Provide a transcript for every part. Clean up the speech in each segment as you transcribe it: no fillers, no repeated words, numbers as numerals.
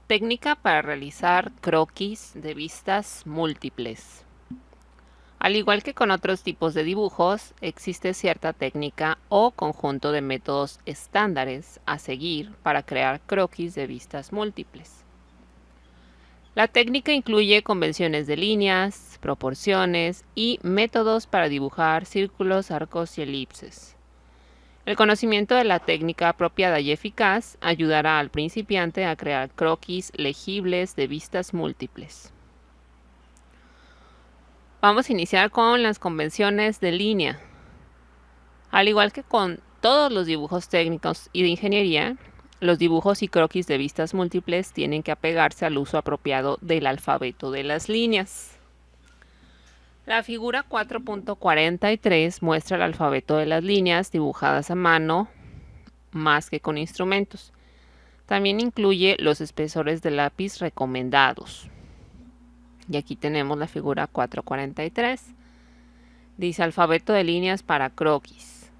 Técnica para realizar croquis de vistas múltiples. Al igual que con otros tipos de dibujos, existe cierta técnica o conjunto de métodos estándares a seguir para crear croquis de vistas múltiples. La técnica incluye convenciones de líneas, proporciones y métodos para dibujar círculos, arcos y elipses. El conocimiento de la técnica apropiada y eficaz ayudará al principiante a crear croquis legibles de vistas múltiples. Vamos a iniciar con las convenciones de línea. Al igual que con todos los dibujos técnicos y de ingeniería, los dibujos y croquis de vistas múltiples tienen que apegarse al uso apropiado del alfabeto de las líneas. La figura 4.43 muestra el alfabeto de las líneas dibujadas a mano más que con instrumentos. También incluye los espesores de lápiz recomendados. Y aquí tenemos la figura 443. Dice alfabeto de líneas para croquis.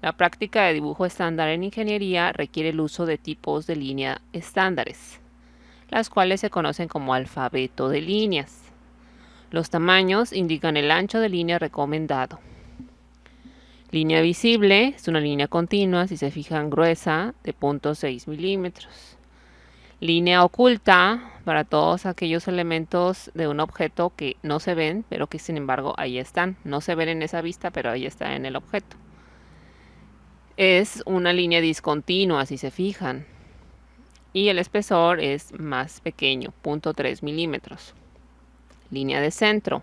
La práctica de dibujo estándar en ingeniería requiere el uso de tipos de línea estándares, las cuales se conocen como alfabeto de líneas. Los tamaños indican el ancho de línea recomendado. Línea visible es una línea continua, si se fijan, gruesa, de 0.6 milímetros. Línea oculta para todos aquellos elementos de un objeto que no se ven, pero que sin embargo ahí están. No se ven en esa vista, pero ahí está en el objeto. Es una línea discontinua, si se fijan. Y el espesor es más pequeño, 0.3 milímetros. Línea de centro.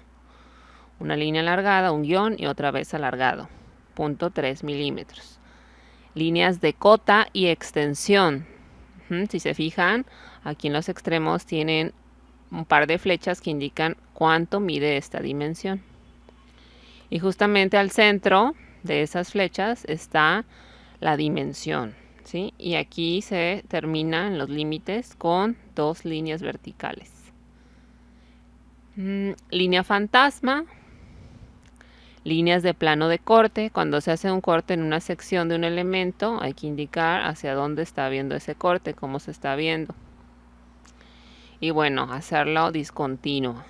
Una línea alargada, un guión y otra vez alargado, 0.3 milímetros. Líneas de cota y extensión. Si se fijan, aquí en los extremos tienen un par de flechas que indican cuánto mide esta dimensión. Y justamente al centro de esas flechas está la dimensión, ¿sí? Y aquí se terminan los límites con dos líneas verticales. Línea fantasma. Líneas de plano de corte. Cuando se hace un corte en una sección de un elemento, hay que indicar hacia dónde está viendo ese corte, cómo se está viendo. Y bueno, hacerlo discontinuo.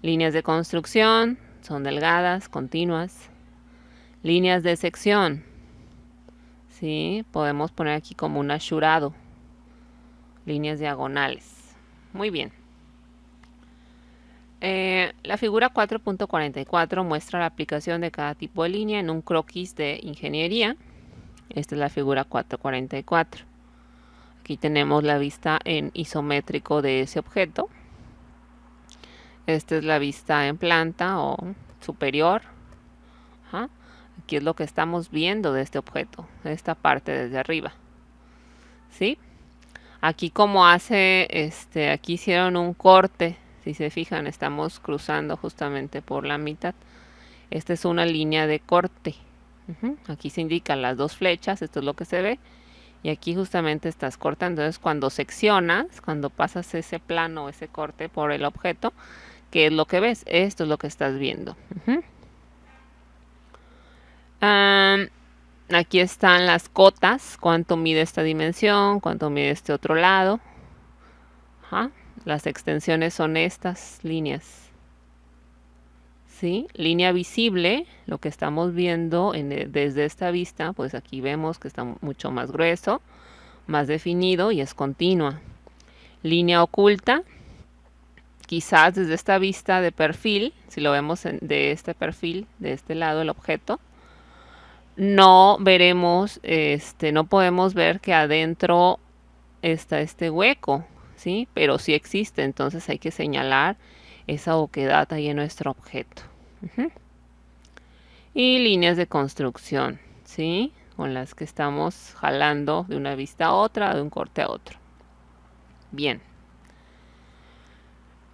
Líneas de construcción son delgadas, continuas. Líneas de sección. ¿Sí? Podemos poner aquí como un ashurado. Líneas diagonales. Muy bien. La figura 4.44 muestra la aplicación de cada tipo de línea en un croquis de ingeniería. Esta es la figura 4.44. Aquí tenemos la vista en isométrico de ese objeto. Esta es la vista en planta o superior. Aquí es lo que estamos viendo de este objeto, esta parte desde arriba. ¿Sí? Aquí como aquí hicieron un corte. Si se fijan, estamos cruzando justamente por la mitad. Esta es una línea de corte. Aquí se indican las dos flechas, esto es lo que se ve. Y aquí justamente estás cortando. Entonces cuando seccionas, cuando pasas ese plano, ese corte por el objeto, ¿qué es lo que ves? Esto es lo que estás viendo. Aquí están las cotas, cuánto mide esta dimensión, cuánto mide este otro lado. Las extensiones son estas líneas. ¿Sí? Línea visible, lo que estamos viendo desde esta vista, pues aquí vemos que está mucho más grueso, más definido y es continua. Línea oculta, quizás desde esta vista de perfil, si lo vemos de este perfil, de este lado el objeto, no veremos, no podemos ver que adentro está este hueco, ¿sí? Pero sí existe, entonces hay que señalar esa oquedad ahí en nuestro objeto. Y líneas de construcción, ¿sí? Con las que estamos jalando de una vista a otra, de un corte a otro. Bien.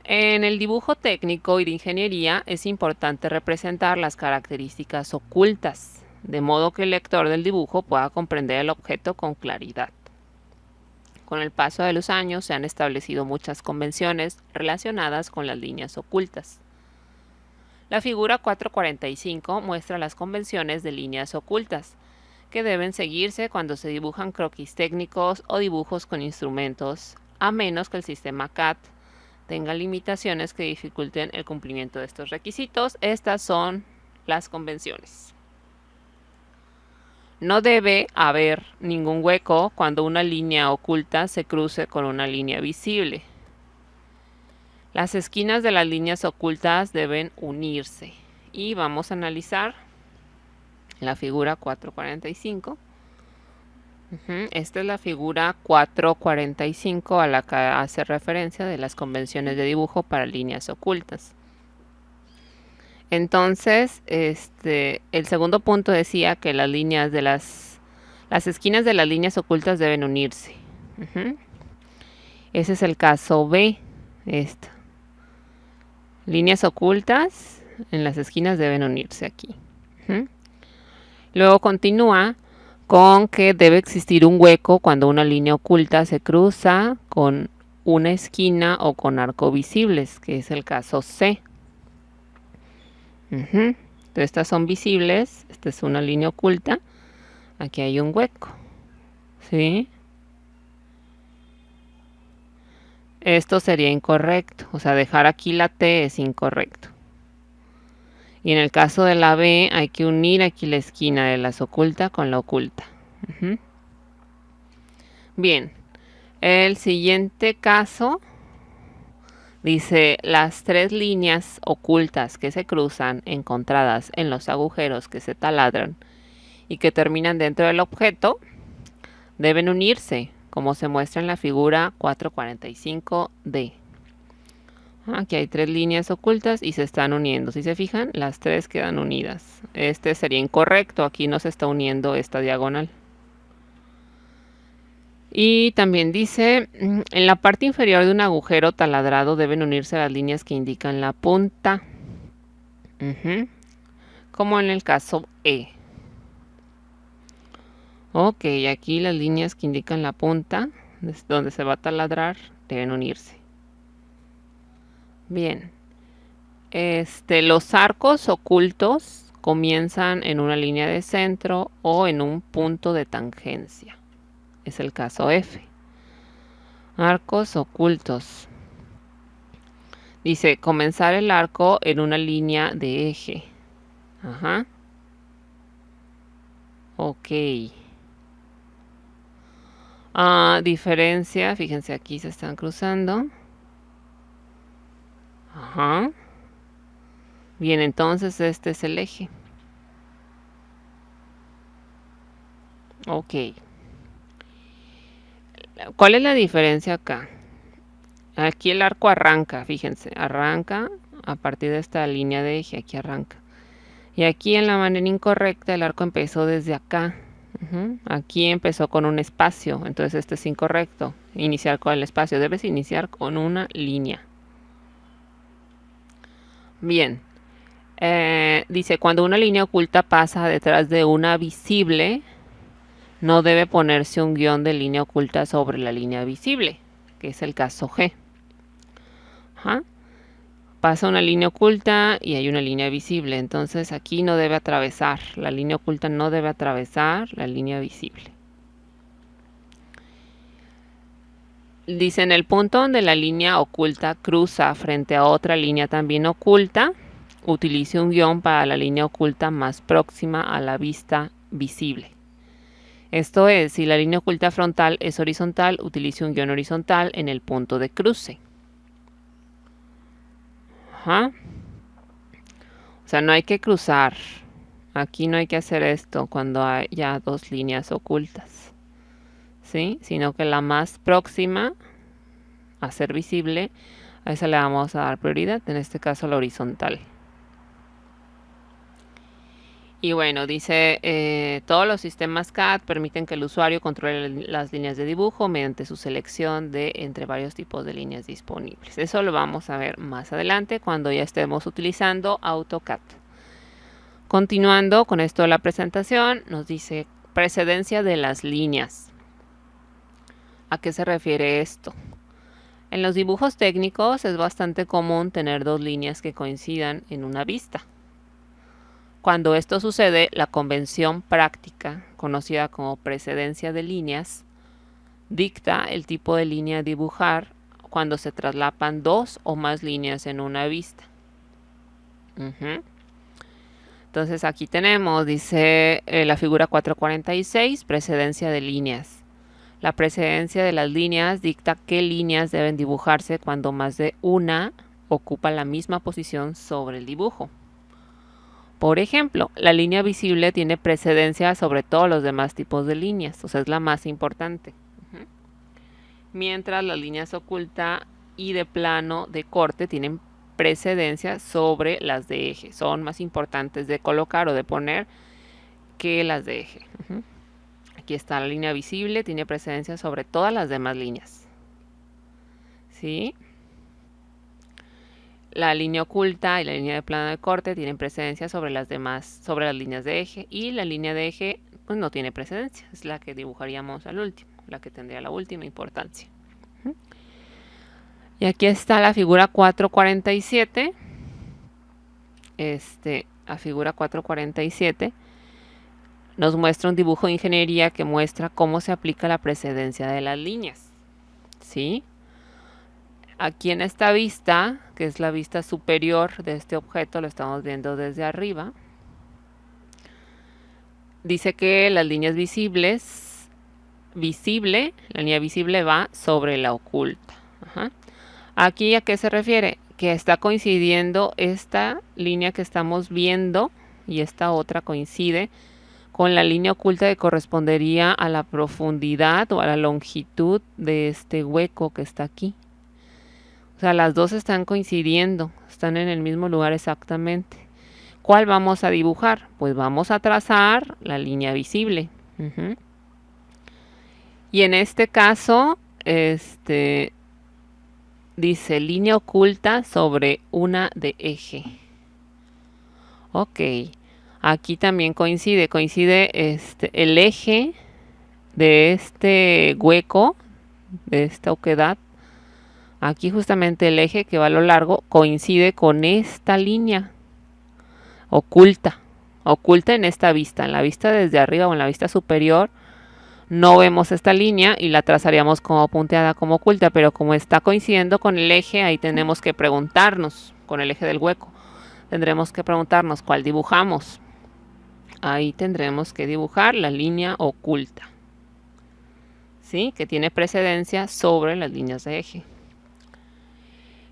En el dibujo técnico y de ingeniería es importante representar las características ocultas, de modo que el lector del dibujo pueda comprender el objeto con claridad. Con el paso de los años se han establecido muchas convenciones relacionadas con las líneas ocultas. La figura 4.45 muestra las convenciones de líneas ocultas, que deben seguirse cuando se dibujan croquis técnicos o dibujos con instrumentos a menos que el sistema CAD tenga limitaciones que dificulten el cumplimiento de estos requisitos. Estas son las convenciones. No debe haber ningún hueco cuando una línea oculta se cruce con una línea visible. Las esquinas de las líneas ocultas deben unirse. Y vamos a analizar la figura 445. Esta es la figura 445 a la que hace referencia de las convenciones de dibujo para líneas ocultas. Entonces, el segundo punto decía que las esquinas de las líneas ocultas deben unirse. Ese es el caso B. Líneas ocultas en las esquinas deben unirse aquí. Luego continúa con que debe existir un hueco cuando una línea oculta se cruza con una esquina o con arco visibles, que es el caso C. Entonces estas son visibles, esta es una línea oculta, aquí hay un hueco, ¿sí? Esto sería incorrecto, o sea, dejar aquí la T es incorrecto. Y en el caso de la B hay que unir aquí la esquina de las oculta con la oculta. Bien, el siguiente caso dice las tres líneas ocultas que se cruzan encontradas en los agujeros que se taladran y que terminan dentro del objeto deben unirse, como se muestra en la figura 445D. Aquí hay tres líneas ocultas y se están uniendo. Si se fijan, las tres quedan unidas. Este sería incorrecto, aquí no se está uniendo esta diagonal. Y también dice, en la parte inferior de un agujero taladrado deben unirse las líneas que indican la punta. Como en el caso E. Ok, aquí las líneas que indican la punta, donde se va a taladrar, deben unirse. Bien. Los arcos ocultos comienzan en una línea de centro o en un punto de tangencia. Es el caso F. Arcos ocultos. Dice, comenzar el arco en una línea de eje. Ok. Diferencia, fíjense, aquí se están cruzando. Bien, entonces este es el eje. Ok. ¿Cuál es la diferencia acá? Aquí el arco arranca, fíjense, arranca a partir de esta línea de eje, aquí arranca. Y aquí en la manera incorrecta el arco empezó desde acá. Aquí empezó con un espacio, entonces este es incorrecto. Iniciar con el espacio, debes iniciar con una línea. Bien. Dice, cuando una línea oculta pasa detrás de una visible, no debe ponerse un guión de línea oculta sobre la línea visible, que es el caso G. Pasa una línea oculta y hay una línea visible, entonces aquí no debe atravesar, la línea oculta no debe atravesar la línea visible. Dice, en el punto donde la línea oculta cruza frente a otra línea también oculta, utilice un guión para la línea oculta más próxima a la vista visible. Esto es, si la línea oculta frontal es horizontal, utilice un guión horizontal en el punto de cruce. O sea, no hay que cruzar. Aquí no hay que hacer esto cuando hay ya dos líneas ocultas. ¿Sí? Sino que la más próxima a ser visible, a esa le vamos a dar prioridad, en este caso la horizontal. Y bueno, dice, todos los sistemas CAD permiten que el usuario controle las líneas de dibujo mediante su selección de entre varios tipos de líneas disponibles. Eso lo vamos a ver más adelante cuando ya estemos utilizando AutoCAD. Continuando con esto de la presentación, nos dice precedencia de las líneas. ¿A qué se refiere esto? En los dibujos técnicos es bastante común tener dos líneas que coincidan en una vista. Cuando esto sucede, la convención práctica, conocida como precedencia de líneas, dicta el tipo de línea a dibujar cuando se traslapan dos o más líneas en una vista. Entonces aquí tenemos, dice la figura 446, precedencia de líneas. La precedencia de las líneas dicta qué líneas deben dibujarse cuando más de una ocupa la misma posición sobre el dibujo. Por ejemplo, la línea visible tiene precedencia sobre todos los demás tipos de líneas, o sea, es la más importante. Mientras las líneas oculta y de plano de corte tienen precedencia sobre las de eje. Son más importantes de colocar o de poner que las de eje. Aquí está la línea visible, tiene precedencia sobre todas las demás líneas. ¿Sí? La línea oculta y la línea de plano de corte tienen precedencia sobre las demás, sobre las líneas de eje, y la línea de eje pues no tiene precedencia, es la que dibujaríamos al último, la que tendría la última importancia. Y aquí está la figura 447. La figura 447 nos muestra un dibujo de ingeniería que muestra cómo se aplica la precedencia de las líneas. ¿Sí? Aquí en esta vista, que es la vista superior de este objeto, lo estamos viendo desde arriba. Dice que las líneas visibles, la línea visible va sobre la oculta. Aquí, ¿a qué se refiere? Que está coincidiendo esta línea que estamos viendo y esta otra coincide con la línea oculta que correspondería a la profundidad o a la longitud de este hueco que está aquí. O sea, las dos están coincidiendo, están en el mismo lugar exactamente. ¿Cuál vamos a dibujar? Pues vamos a trazar la línea visible. Y en este caso, dice línea oculta sobre una de eje. Ok, aquí también coincide el eje de este hueco, de esta oquedad. Aquí justamente el eje que va a lo largo coincide con esta línea oculta en esta vista. En la vista desde arriba o en la vista superior no vemos esta línea y la trazaríamos como punteada, como oculta, pero como está coincidiendo con el eje, ahí tenemos que preguntarnos, con el eje del hueco, tendremos que preguntarnos cuál dibujamos. Ahí tendremos que dibujar la línea oculta, ¿sí? Que tiene precedencia sobre las líneas de eje.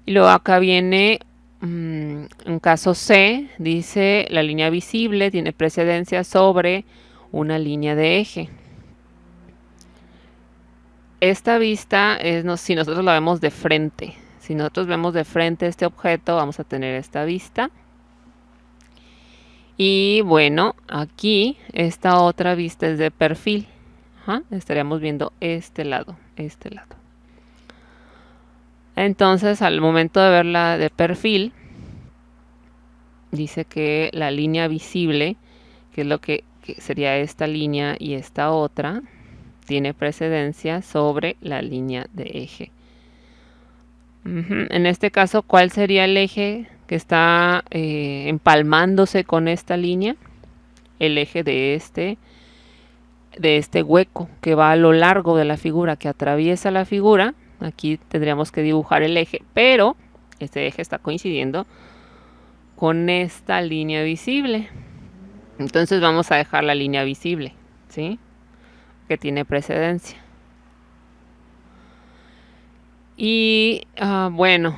Y luego acá viene un caso C, dice la línea visible tiene precedencia sobre una línea de eje. Esta vista es si nosotros la vemos de frente. Si nosotros vemos de frente este objeto, vamos a tener esta vista. Y bueno, aquí esta otra vista es de perfil. Estaríamos viendo este lado. Entonces, al momento de verla de perfil, dice que la línea visible, que es lo que sería esta línea y esta otra, tiene precedencia sobre la línea de eje. En este caso, ¿cuál sería el eje que está empalmándose con esta línea? El eje de este hueco que va a lo largo de la figura, que atraviesa la figura. Aquí tendríamos que dibujar el eje, pero este eje está coincidiendo con esta línea visible. Entonces vamos a dejar la línea visible, ¿sí? Que tiene precedencia. Y bueno,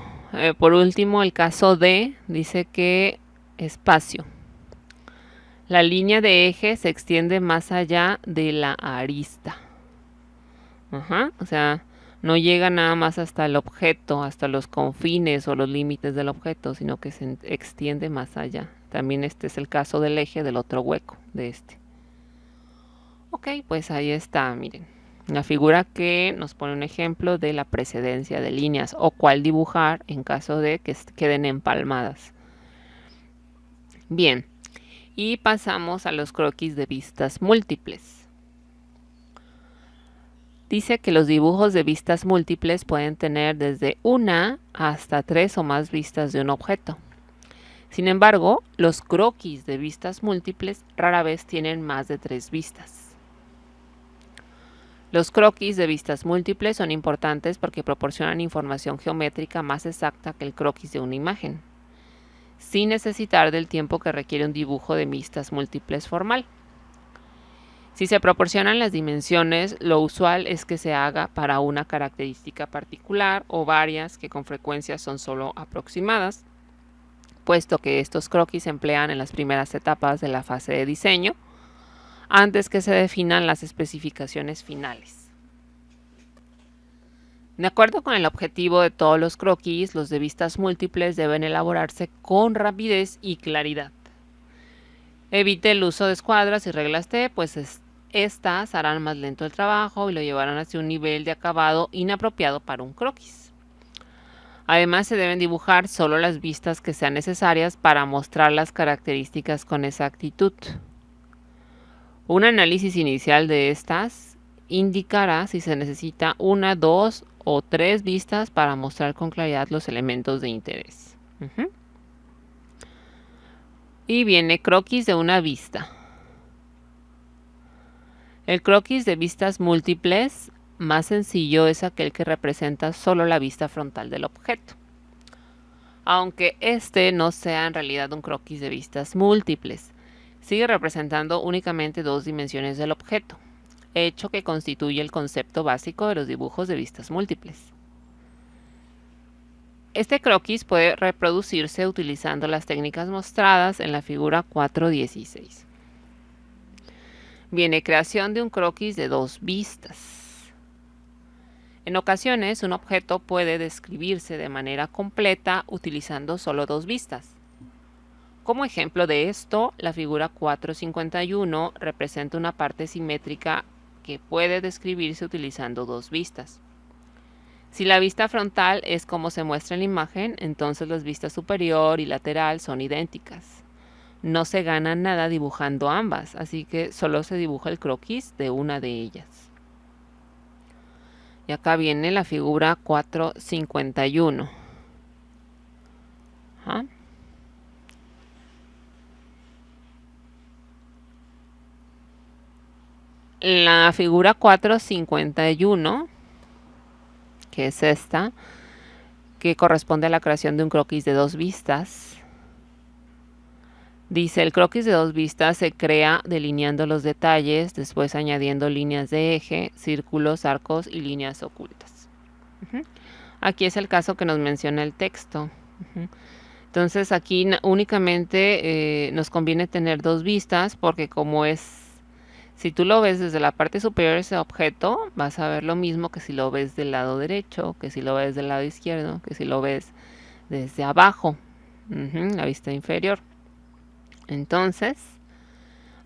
por último el caso D dice que espacio. La línea de eje se extiende más allá de la arista. O sea, no llega nada más hasta el objeto, hasta los confines o los límites del objeto, sino que se extiende más allá. También este es el caso del eje del otro hueco de este. Ok, pues ahí está, miren. La figura que nos pone un ejemplo de la precedencia de líneas o cuál dibujar en caso de que queden empalmadas. Bien, y pasamos a los croquis de vistas múltiples. Dice que los dibujos de vistas múltiples pueden tener desde una hasta 3 o más vistas de un objeto. Sin embargo, los croquis de vistas múltiples rara vez tienen más de 3 vistas. Los croquis de vistas múltiples son importantes porque proporcionan información geométrica más exacta que el croquis de una imagen, sin necesitar del tiempo que requiere un dibujo de vistas múltiples formal. Si se proporcionan las dimensiones, lo usual es que se haga para una característica particular o varias que con frecuencia son solo aproximadas, puesto que estos croquis se emplean en las primeras etapas de la fase de diseño, antes que se definan las especificaciones finales. De acuerdo con el objetivo de todos los croquis, los de vistas múltiples deben elaborarse con rapidez y claridad. Evite el uso de escuadras y reglas T, pues estas harán más lento el trabajo y lo llevarán hacia un nivel de acabado inapropiado para un croquis. Además, se deben dibujar solo las vistas que sean necesarias para mostrar las características con exactitud. Un análisis inicial de estas indicará si se necesita 1, 2 o 3 vistas para mostrar con claridad los elementos de interés. Y viene croquis de una vista. El croquis de vistas múltiples más sencillo es aquel que representa solo la vista frontal del objeto, aunque este no sea en realidad un croquis de vistas múltiples. Sigue representando únicamente 2 dimensiones del objeto, hecho que constituye el concepto básico de los dibujos de vistas múltiples. Este croquis puede reproducirse utilizando las técnicas mostradas en la figura 4.16. Viene creación de un croquis de 2 vistas. En ocasiones, un objeto puede describirse de manera completa utilizando solo 2 vistas. Como ejemplo de esto, la figura 4.51 representa una parte simétrica que puede describirse utilizando 2 vistas. Si la vista frontal es como se muestra en la imagen, entonces las vistas superior y lateral son idénticas. No se gana nada dibujando ambas, así que solo se dibuja el croquis de una de ellas. Y acá viene la figura 4.51. La figura 4.51, que es esta, que corresponde a la creación de un croquis de 2 vistas, dice: el croquis de 2 vistas se crea delineando los detalles, después añadiendo líneas de eje, círculos, arcos y líneas ocultas. Aquí es el caso que nos menciona el texto. Entonces aquí únicamente nos conviene tener 2 vistas porque como es, si tú lo ves desde la parte superior de ese objeto, vas a ver lo mismo que si lo ves del lado derecho, que si lo ves del lado izquierdo, que si lo ves desde abajo, la vista inferior. Entonces,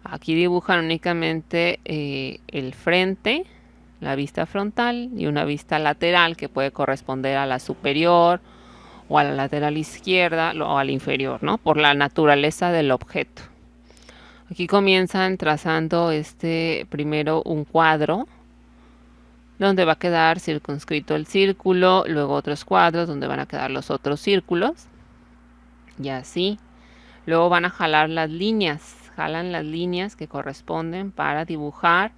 aquí dibujan únicamente el frente, la vista frontal y una vista lateral que puede corresponder a la superior o a la lateral izquierda o a la inferior, ¿no? Por la naturaleza del objeto. Aquí comienzan trazando primero un cuadro donde va a quedar circunscrito el círculo, luego otros cuadros donde van a quedar los otros círculos y así. Luego van a jalar las líneas, jalan las líneas que corresponden para dibujar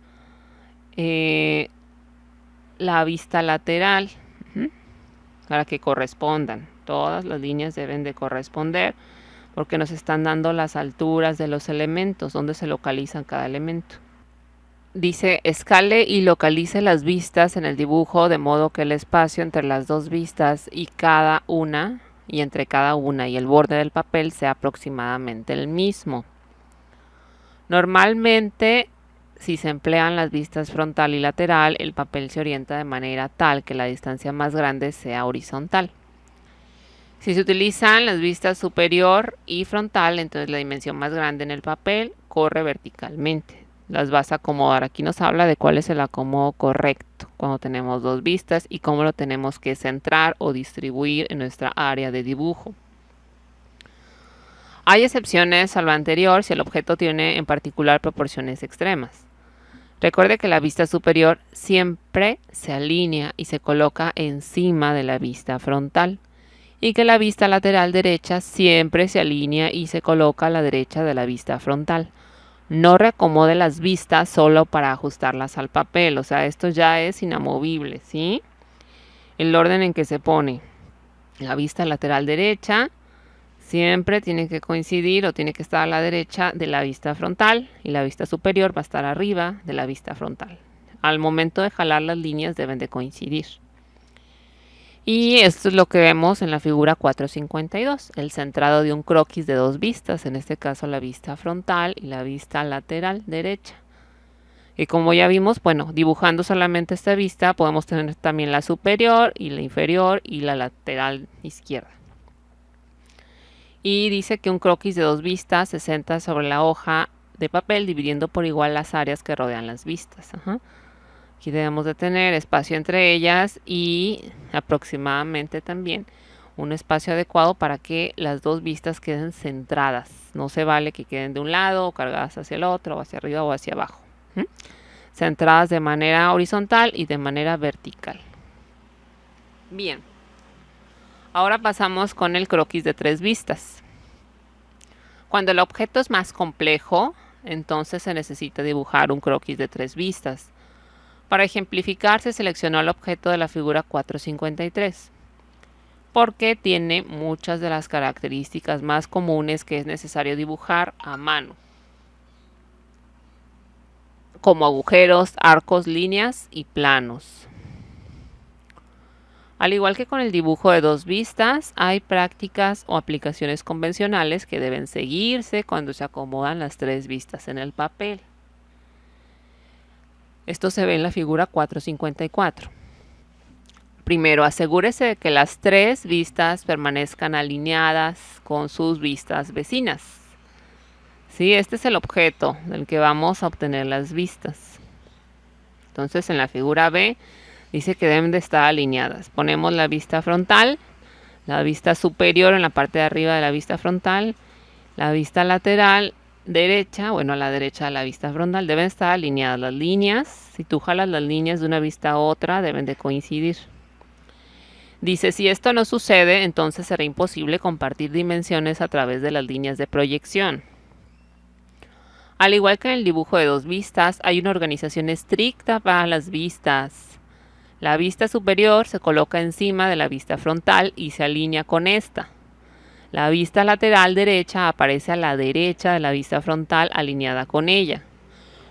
la vista lateral, para que correspondan. Todas las líneas deben de corresponder porque nos están dando las alturas de los elementos, donde se localizan cada elemento. Dice: escale y localice las vistas en el dibujo de modo que el espacio entre las 2 vistas y entre cada una y el borde del papel sea aproximadamente el mismo. Normalmente, si se emplean las vistas frontal y lateral, el papel se orienta de manera tal que la distancia más grande sea horizontal. Si se utilizan las vistas superior y frontal, entonces la dimensión más grande en el papel corre verticalmente. Las vas a acomodar. Aquí nos habla de cuál es el acomodo correcto cuando tenemos 2 vistas y cómo lo tenemos que centrar o distribuir en nuestra área de dibujo. Hay excepciones a lo anterior si el objeto tiene en particular proporciones extremas. Recuerde que la vista superior siempre se alinea y se coloca encima de la vista frontal, y que la vista lateral derecha siempre se alinea y se coloca a la derecha de la vista frontal. No reacomode las vistas solo para ajustarlas al papel, o sea, esto ya es inamovible, ¿sí? El orden en que se pone la vista lateral derecha siempre tiene que coincidir o tiene que estar a la derecha de la vista frontal y la vista superior va a estar arriba de la vista frontal. Al momento de jalar las líneas deben de coincidir. Y esto es lo que vemos en la figura 452, el centrado de un croquis de dos vistas, en este caso la vista frontal y la vista lateral derecha. Y como ya vimos, bueno, dibujando solamente esta vista podemos tener también la superior y la inferior y la lateral izquierda. Y dice que un croquis de dos vistas se centra sobre la hoja de papel dividiendo por igual las áreas que rodean las vistas. Aquí debemos de tener espacio entre ellas y aproximadamente también un espacio adecuado para que las dos vistas queden centradas. No se vale que queden de un lado o cargadas hacia el otro, o hacia arriba o hacia abajo. Centradas de manera horizontal y de manera vertical. Bien. Ahora pasamos con el croquis de tres vistas. Cuando el objeto es más complejo, entonces se necesita dibujar un croquis de tres vistas. Para ejemplificar, se seleccionó el objeto de la figura 453, porque tiene muchas de las características más comunes que es necesario dibujar a mano, como agujeros, arcos, líneas y planos. Al igual que con el dibujo de dos vistas, hay prácticas o aplicaciones convencionales que deben seguirse cuando se acomodan las tres vistas en el papel. Esto se ve en la figura 454. Primero, asegúrese de que las tres vistas permanezcan alineadas con sus vistas vecinas. Sí, este es el objeto del que vamos a obtener las vistas. Entonces, en la figura B dice que deben de estar alineadas. Ponemos la vista frontal, la vista superior en la parte de arriba de la vista frontal, la vista lateral derecha, bueno, a la derecha de la vista frontal, deben estar alineadas las líneas. Si tú jalas las líneas de una vista a otra, deben de coincidir. Dice, si esto no sucede, entonces será imposible compartir dimensiones a través de las líneas de proyección. Al igual que en el dibujo de dos vistas, hay una organización estricta para las vistas. La vista superior se coloca encima de la vista frontal y se alinea con esta. La vista lateral derecha aparece a la derecha de la vista frontal alineada con ella.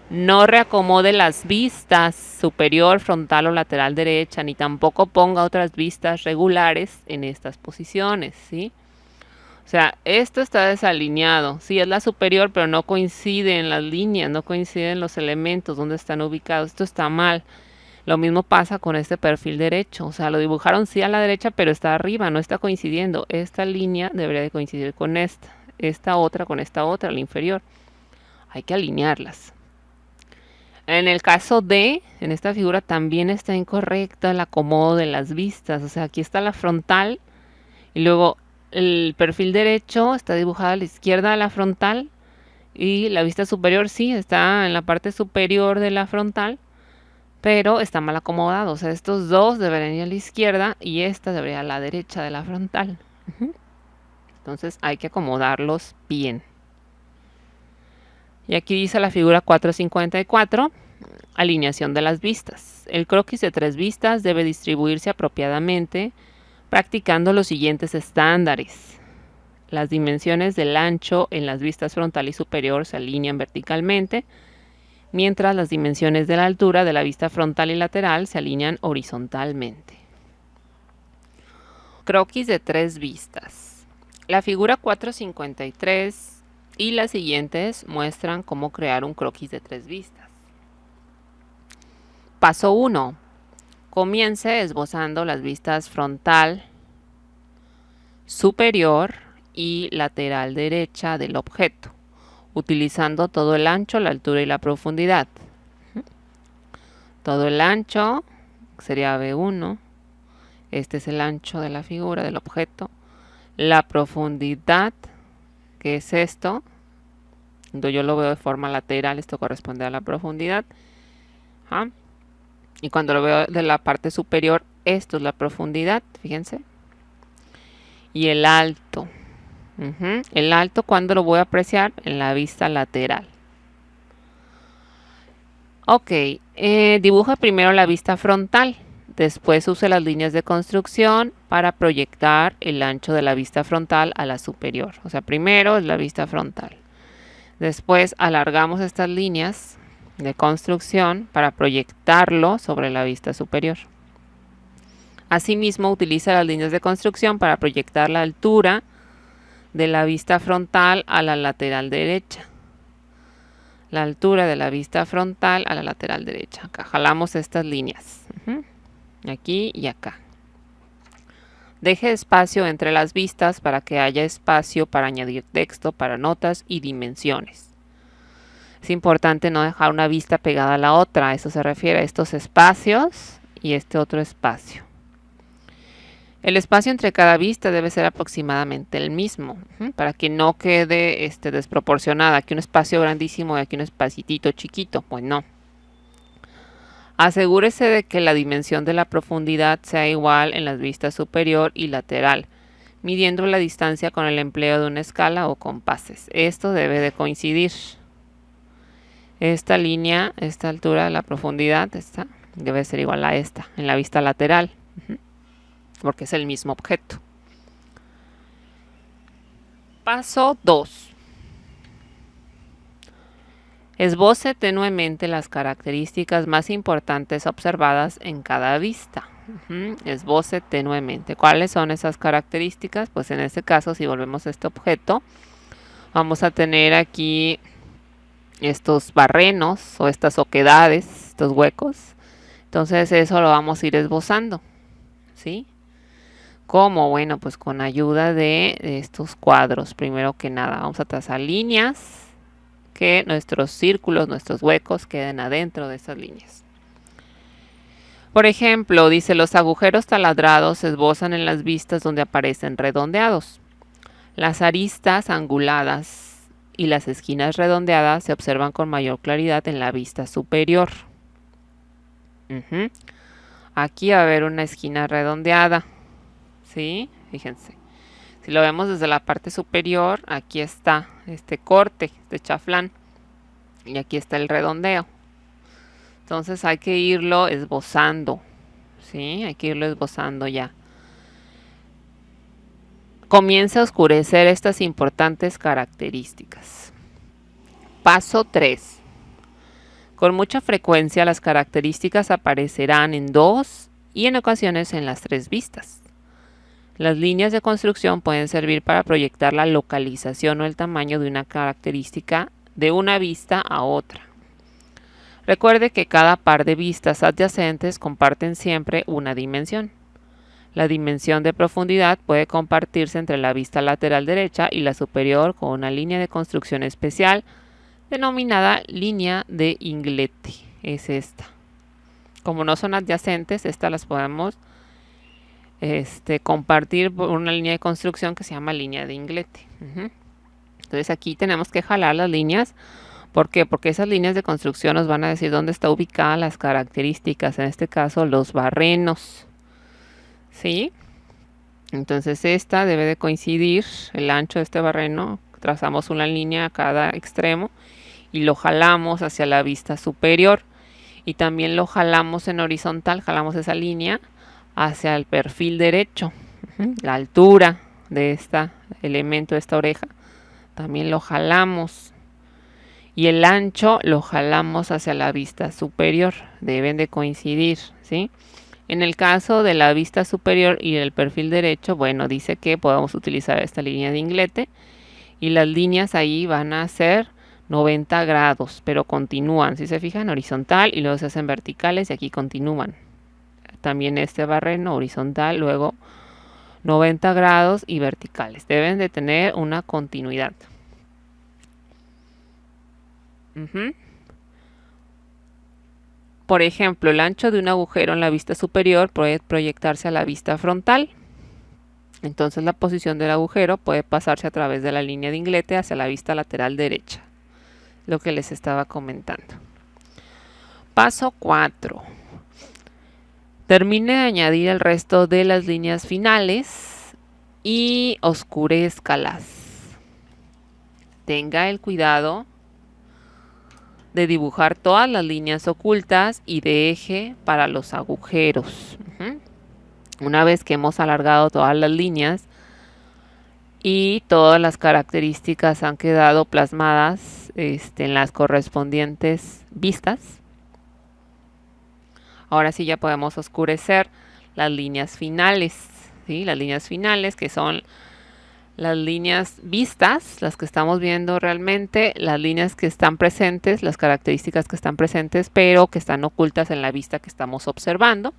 No reacomode las vistas superior, frontal o lateral derecha, ni tampoco ponga otras vistas regulares en estas posiciones, ¿sí? O sea, esto está desalineado. Sí, es la superior, pero no coinciden las líneas, no coinciden los elementos donde están ubicados. Esto está mal. Lo mismo pasa con este perfil derecho. O sea, lo dibujaron sí a la derecha, pero está arriba, no está coincidiendo. Esta línea debería de coincidir con esta otra con esta otra, la inferior. Hay que alinearlas. En el caso D, en esta figura también está incorrecto el acomodo de las vistas. O sea, aquí está la frontal y luego el perfil derecho está dibujado a la izquierda de la frontal y la vista superior sí está en la parte superior de la frontal, pero está mal acomodado. O sea, estos dos deberían ir a la izquierda y esta debería ir a la derecha de la frontal. Entonces hay que acomodarlos bien. Y aquí dice la figura 454, alineación de las vistas. El croquis de tres vistas debe distribuirse apropiadamente practicando los siguientes estándares. Las dimensiones del ancho en las vistas frontal y superior se alinean verticalmente, mientras las dimensiones de la altura de la vista frontal y lateral se alinean horizontalmente. Croquis de tres vistas. La figura 453 y las siguientes muestran cómo crear un croquis de tres vistas. Paso 1. Comience esbozando las vistas frontal, superior y lateral derecha del objeto, utilizando todo el ancho, la altura y la profundidad. Todo el ancho sería B1. Este es el ancho de la figura, del objeto. La profundidad, que es esto. Yo lo veo de forma lateral, esto corresponde a la profundidad. Y cuando lo veo de la parte superior, esto es la profundidad, fíjense. Y el alto. El alto, ¿cuándo lo voy a apreciar? En la vista lateral. Ok, dibuja primero la vista frontal. Después use las líneas de construcción para proyectar el ancho de la vista frontal a la superior. O sea, primero es la vista frontal. Después alargamos estas líneas de construcción para proyectarlo sobre la vista superior. Asimismo, utiliza las líneas de construcción para proyectar la altura de la vista frontal a la lateral derecha. La altura de la vista frontal a la lateral derecha. Acá jalamos estas líneas. Aquí y acá. Deje espacio entre las vistas para que haya espacio para añadir texto, para notas y dimensiones. Es importante no dejar una vista pegada a la otra. Eso se refiere a estos espacios y este otro espacio. El espacio entre cada vista debe ser aproximadamente el mismo, para que no quede desproporcionada. Aquí un espacio grandísimo y aquí un espacito chiquito. Pues no. Asegúrese de que la dimensión de la profundidad sea igual en las vistas superior y lateral, midiendo la distancia con el empleo de una escala o compases. Esto debe de coincidir. Esta línea, esta altura de la profundidad, esta debe ser igual a esta, en la vista lateral, porque es el mismo objeto. Paso 2. Esboce tenuemente las características más importantes observadas en cada vista. Esboce tenuemente. ¿Cuáles son esas características? Pues en este caso, si volvemos a este objeto, vamos a tener aquí estos barrenos o estas oquedades, estos huecos. Entonces eso lo vamos a ir esbozando, ¿sí? ¿Cómo? Bueno, pues con ayuda de estos cuadros. Primero que nada, vamos a trazar líneas, que nuestros círculos, nuestros huecos queden adentro de esas líneas. Por ejemplo, dice, los agujeros taladrados se esbozan en las vistas donde aparecen redondeados. Las aristas anguladas y las esquinas redondeadas se observan con mayor claridad en la vista superior. Aquí va a haber una esquina redondeada, ¿sí? Fíjense. Si lo vemos desde la parte superior, aquí está este corte, este chaflán, y aquí está el redondeo. Entonces hay que irlo esbozando, ¿sí? Hay que irlo esbozando ya. Comienza a oscurecer estas importantes características. Paso 3. Con mucha frecuencia las características aparecerán en 2 y en ocasiones en las 3 vistas. Las líneas de construcción pueden servir para proyectar la localización o el tamaño de una característica de una vista a otra. Recuerde que cada par de vistas adyacentes comparten siempre una dimensión. La dimensión de profundidad puede compartirse entre la vista lateral derecha y la superior con una línea de construcción especial denominada línea de Inglete. Es esta. Como no son adyacentes, estas las podemos compartir por una línea de construcción que se llama línea de Inglete. Entonces aquí tenemos que jalar las líneas. ¿Por qué? Porque esas líneas de construcción nos van a decir dónde está ubicada las características, en este caso los barrenos, ¿sí? Entonces esta debe de coincidir, el ancho de este barreno, trazamos una línea a cada extremo y lo jalamos hacia la vista superior y también lo jalamos en horizontal, jalamos esa línea hacia el perfil derecho. La altura de este elemento, de esta oreja, también lo jalamos. Y el ancho lo jalamos hacia la vista superior. Deben de coincidir, ¿sí? En el caso de la vista superior y el perfil derecho, bueno, dice que podemos utilizar esta línea de Inglete. Y las líneas ahí van a ser 90 grados, pero continúan. Si se fijan, horizontal y luego se hacen verticales y aquí continúan. También este barreno horizontal, luego 90 grados y verticales. Deben de tener una continuidad. Por ejemplo, el ancho de un agujero en la vista superior puede proyectarse a la vista frontal. Entonces la posición del agujero puede pasarse a través de la línea de Inglete hacia la vista lateral derecha. Lo que les estaba comentando. Paso 4. Termine de añadir el resto de las líneas finales y oscurézcalas. Tenga el cuidado de dibujar todas las líneas ocultas y de eje para los agujeros. Una vez que hemos alargado todas las líneas y todas las características han quedado plasmadas en las correspondientes vistas, ahora sí ya podemos oscurecer las líneas finales, ¿sí? Las líneas finales, que son las líneas vistas, las que estamos viendo realmente, las líneas que están presentes, las características que están presentes, pero que están ocultas en la vista que estamos observando.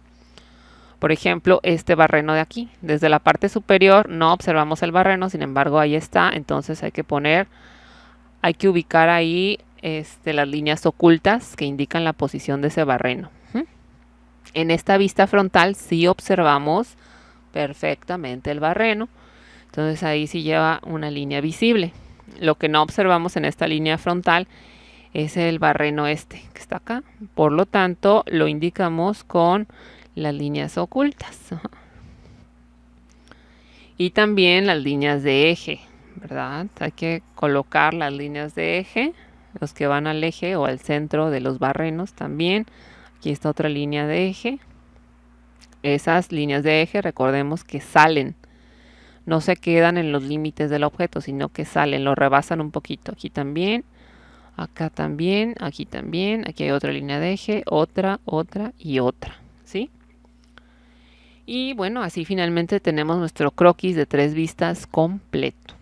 Por ejemplo, este barreno de aquí. Desde la parte superior no observamos el barreno, sin embargo ahí está. Entonces hay que ubicar ahí las líneas ocultas que indican la posición de ese barreno. En esta vista frontal sí observamos perfectamente el barreno. Entonces ahí sí lleva una línea visible. Lo que no observamos en esta línea frontal es el barreno que está acá. Por lo tanto, lo indicamos con las líneas ocultas. Y también las líneas de eje, ¿verdad? Hay que colocar las líneas de eje, los que van al eje o al centro de los barrenos también. Aquí está otra línea de eje. Esas líneas de eje, recordemos que salen. No se quedan en los límites del objeto, sino que salen, lo rebasan un poquito. Aquí también, acá también, aquí también. Aquí hay otra línea de eje, otra y otra, ¿sí? Y bueno, así finalmente tenemos nuestro croquis de 3 vistas completo.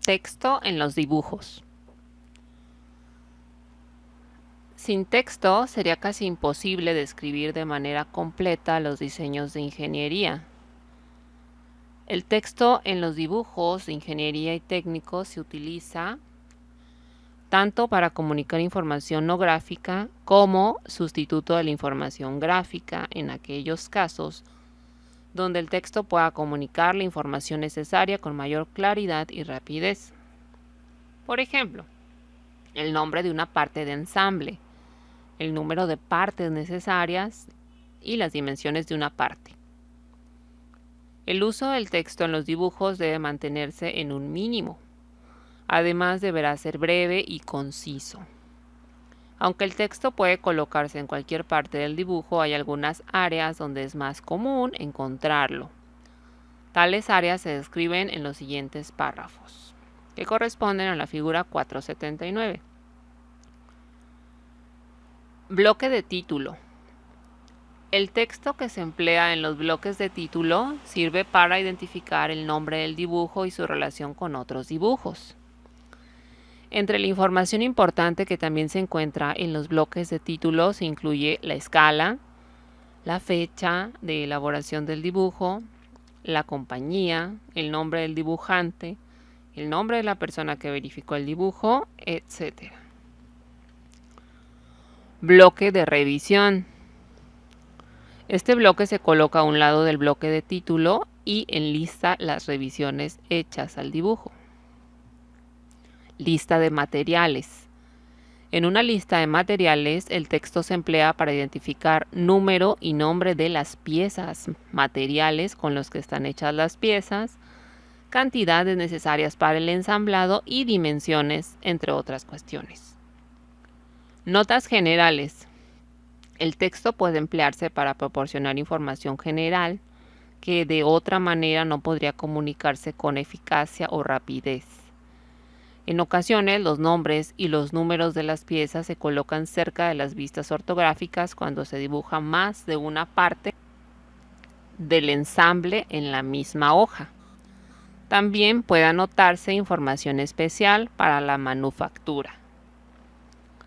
Texto en los dibujos. Sin texto sería casi imposible describir de manera completa los diseños de ingeniería. El texto en los dibujos de ingeniería y técnicos se utiliza tanto para comunicar información no gráfica como sustituto de la información gráfica en aquellos casos donde el texto pueda comunicar la información necesaria con mayor claridad y rapidez. Por ejemplo, el nombre de una parte de ensamble, el número de partes necesarias y las dimensiones de una parte. El uso del texto en los dibujos debe mantenerse en un mínimo. Además, deberá ser breve y conciso. Aunque el texto puede colocarse en cualquier parte del dibujo, hay algunas áreas donde es más común encontrarlo. Tales áreas se describen en los siguientes párrafos, que corresponden a la figura 479. Bloque de título. El texto que se emplea en los bloques de título sirve para identificar el nombre del dibujo y su relación con otros dibujos. Entre la información importante que también se encuentra en los bloques de título se incluye la escala, la fecha de elaboración del dibujo, la compañía, el nombre del dibujante, el nombre de la persona que verificó el dibujo, etc. Bloque de revisión. Este bloque se coloca a un lado del bloque de título y enlista las revisiones hechas al dibujo. Lista de materiales. En una lista de materiales, el texto se emplea para identificar número y nombre de las piezas, materiales con los que están hechas las piezas, cantidades necesarias para el ensamblado y dimensiones, entre otras cuestiones. Notas generales. El texto puede emplearse para proporcionar información general que de otra manera no podría comunicarse con eficacia o rapidez. En ocasiones, los nombres y los números de las piezas se colocan cerca de las vistas ortográficas cuando se dibuja más de una parte del ensamble en la misma hoja. También puede anotarse información especial para la manufactura.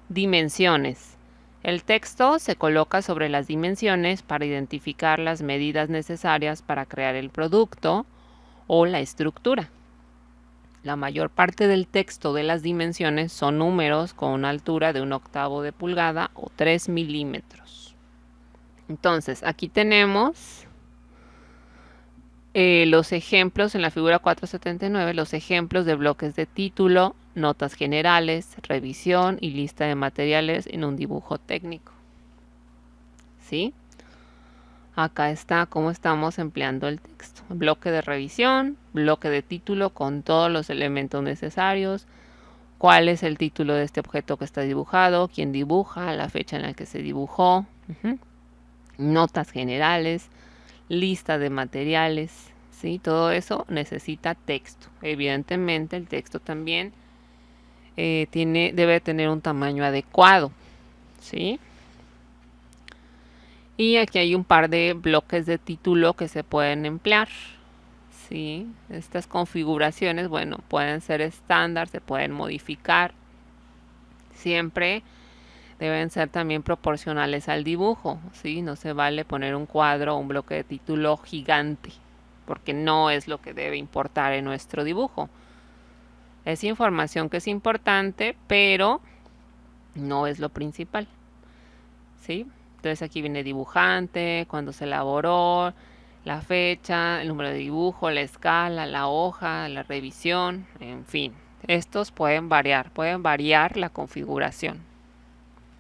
Dimensiones. El texto se coloca sobre las dimensiones para identificar las medidas necesarias para crear el producto o la estructura. La mayor parte del texto de las dimensiones son números con una altura de 1/8 de pulgada o 3 milímetros. Entonces, aquí tenemos los ejemplos en la figura 479, los ejemplos de bloques de título, notas generales, revisión y lista de materiales en un dibujo técnico. ¿Sí? Acá está cómo estamos empleando el texto. Bloque de revisión, bloque de título con todos los elementos necesarios, cuál es el título de este objeto que está dibujado, quién dibuja, la fecha en la que se dibujó, notas generales, lista de materiales, ¿sí? Todo eso necesita texto. Evidentemente el texto también debe tener un tamaño adecuado, ¿sí? Y aquí hay un par de bloques de título que se pueden emplear, ¿sí? Estas configuraciones, bueno, pueden ser estándar, se pueden modificar. Siempre deben ser también proporcionales al dibujo, ¿sí? No se vale poner un cuadro o un bloque de título gigante, porque no es lo que debe importar en nuestro dibujo. Es información que es importante, pero no es lo principal, ¿sí? Entonces aquí viene dibujante, cuándo se elaboró, la fecha, el número de dibujo, la escala, la hoja, la revisión, en fin. Estos pueden variar la configuración.